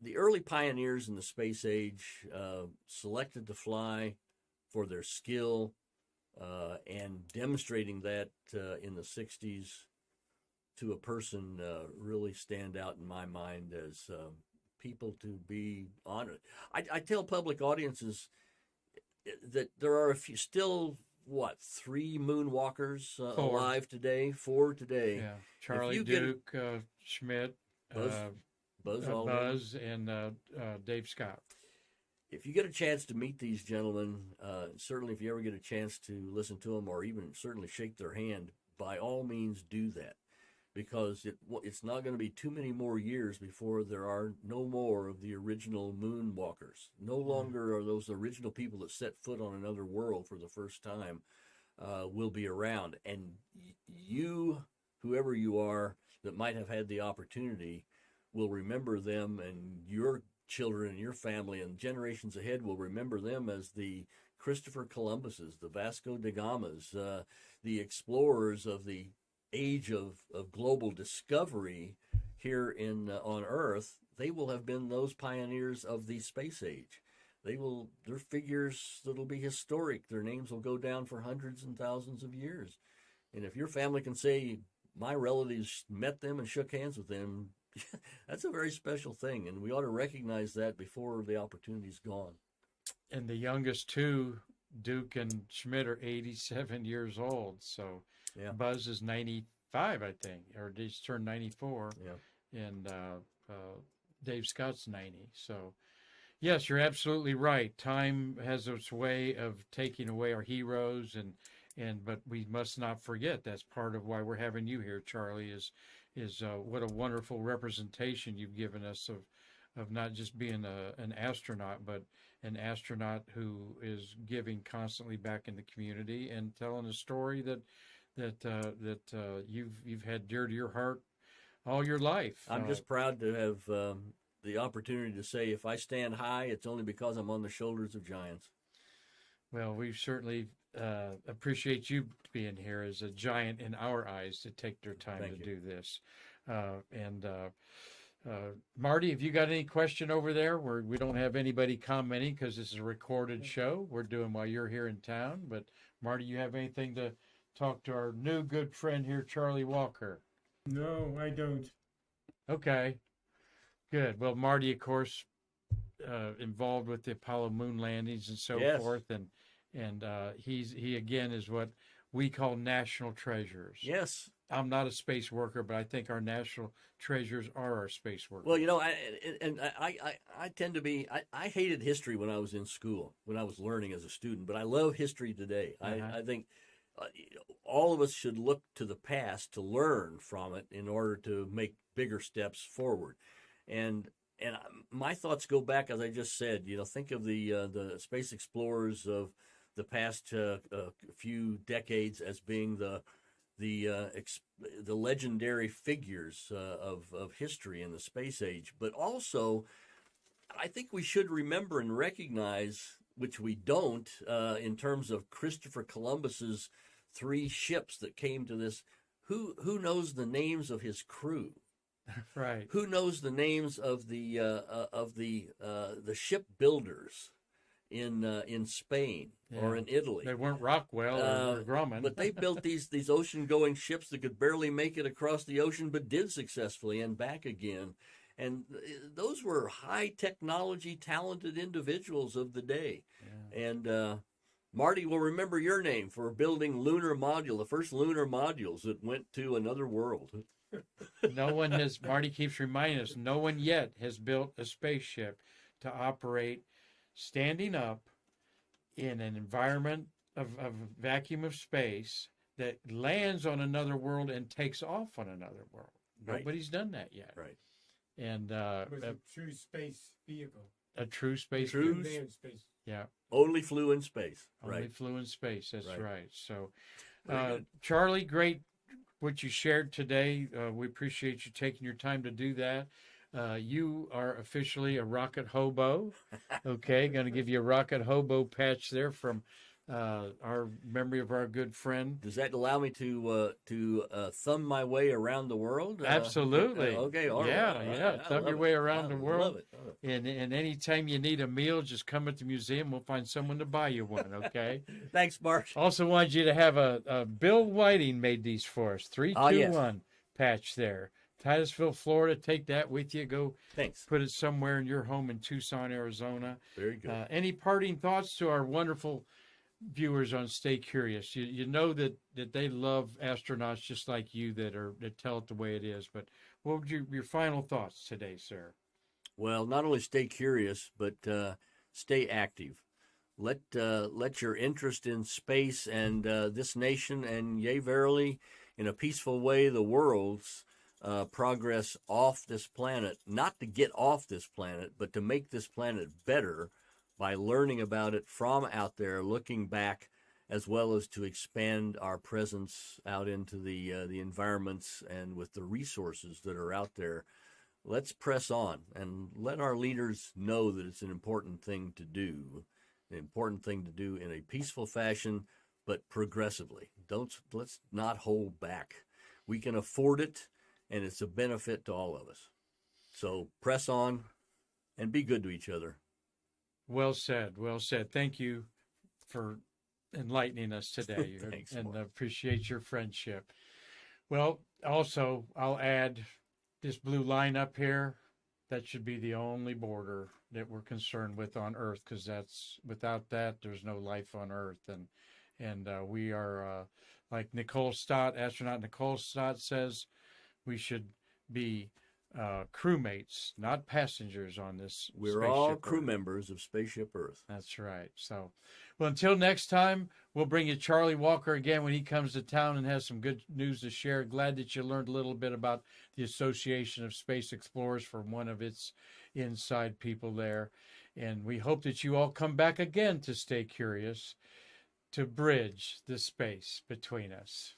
the early pioneers in the space age selected to fly for their skill and demonstrating that in the 60s to a person really stand out in my mind as people to be honored. I tell public audiences that there are a few still, 3 moonwalkers alive today? 4 today. Yeah, Charlie Duke, Schmidt, Buzz Aldrin, Buzz, and Dave Scott. If you get a chance to meet these gentlemen, certainly if you ever get a chance to listen to them or even certainly shake their hand, by all means do that, because it's not going to be too many more years before there are no more of the original moonwalkers. No longer are those original people that set foot on another world for the first time will be around. And you, whoever you are that might have had the opportunity, will remember them, and your children and your family and generations ahead will remember them as the Christopher Columbuses, the Vasco da Gamas, the explorers of the age of global discovery here on Earth. They will have been those pioneers of the space age. They're figures that'll be historic. Their names will go down for hundreds and thousands of years. And if your family can say, my relatives met them and shook hands with them, that's a very special thing, and we ought to recognize that before the opportunity's gone. And the youngest two, Duke and Schmidt, are 87 years old. So yeah. Buzz is 95, I think, or he's turned 94. Yeah. And Dave Scott's 90. So, yes, you're absolutely right. Time has its way of taking away our heroes, but we must not forget that's part of why we're having you here, Charlie, is what a wonderful representation you've given us of not just being an astronaut, but an astronaut who is giving constantly back in the community and telling a story that you've had dear to your heart all your life. I'm just proud to have the opportunity to say, if I stand high, it's only because I'm on the shoulders of giants. Well, we certainly appreciate you being here as a giant in our eyes to take their time do this. Marty, have you got any question over there? We don't have anybody commenting because this is a recorded show we're doing while you're here in town. But Marty, you have anything to talk to our new good friend here, Charlie Walker? No, I don't. Okay, good. Well, Marty, of course, involved with the Apollo moon landings and so forth, and he again is what we call national treasures. Yes. I'm not a space worker, but I think our national treasures are our space workers. Well, I tend to be. I hated history when I was in school, when I was learning as a student, but I love history today. I think all of us should look to the past to learn from it in order to make bigger steps forward. And my thoughts go back, as I just said. Think of the space explorers of the past few decades as being the legendary figures of history in the space age. But also, I think we should remember and recognize, which we don't, in terms of Christopher Columbus's 3 ships that came to this. Who knows the names of his crew? Right. Who knows the names of the shipbuilders in Spain or in Italy? They weren't Rockwell or Grumman. But they built these ocean-going ships that could barely make it across the ocean, but did successfully and back again. And those were high-technology, talented individuals of the day. Yeah. And Marty will remember your name for building the first lunar modules that went to another world. No one has, Marty keeps reminding us, no one yet has built a spaceship to operate standing up in an environment of vacuum of space that lands on another world and takes off on another world. Right. Nobody's done that yet. Right. And it was a true space vehicle. A true space vehicle. Manned space. Yeah. Only flew in space. Only flew in space. That's right. So, Charlie, Charlie, great what you shared today. We appreciate you taking your time to do that. You are officially a rocket hobo. Okay, going to give you a rocket hobo patch there from our memory of our good friend. Does that allow me to thumb my way around the world? Absolutely. Okay. All right. Yeah, All right. yeah. I Thumb love your it. way around I the love world. it. Love And anytime you need a meal, just come at the museum. We'll find someone to buy you one. Okay. it. Thanks, Mark. Also wanted you to have a Bill Whiting made these for us. 321 patch there. Titusville, Florida. Take that with you. Go Thanks. put it somewhere in your home in Tucson, Arizona. Very good. Any parting thoughts to our wonderful viewers on Stay Curious? You know that they love astronauts just like you that tell it the way it is. But what would your final thoughts today, sir? Well, not only stay curious, but stay active. Let your interest in space and this nation, and yea, verily, in a peaceful way, the world's progress off this planet, not to get off this planet, but to make this planet better by learning about it from out there, looking back, as well as to expand our presence out into the environments and with the resources that are out there. Let's press on and let our leaders know that it's an important thing to do, in a peaceful fashion, but progressively. Let's not hold back. We can afford it, and it's a benefit to all of us. So press on and be good to each other. Well said. Well said. Thank you for enlightening us today. Thanks, and Mark. appreciate your friendship. Well, also, I'll add this blue line up here. That should be the only border that we're concerned with on Earth, because without that, there's no life on Earth. And we are, like astronaut Nicole Stott says, we should be crewmates, not passengers on this. We're all spaceship crew Earth. members of Spaceship Earth. That's right. So, well, until next time, we'll bring you Charlie Walker again when he comes to town and has some good news to share. Glad that you learned a little bit about the Association of Space Explorers from one of its inside people there. And we hope that you all come back again to Stay Curious, to bridge the space between us.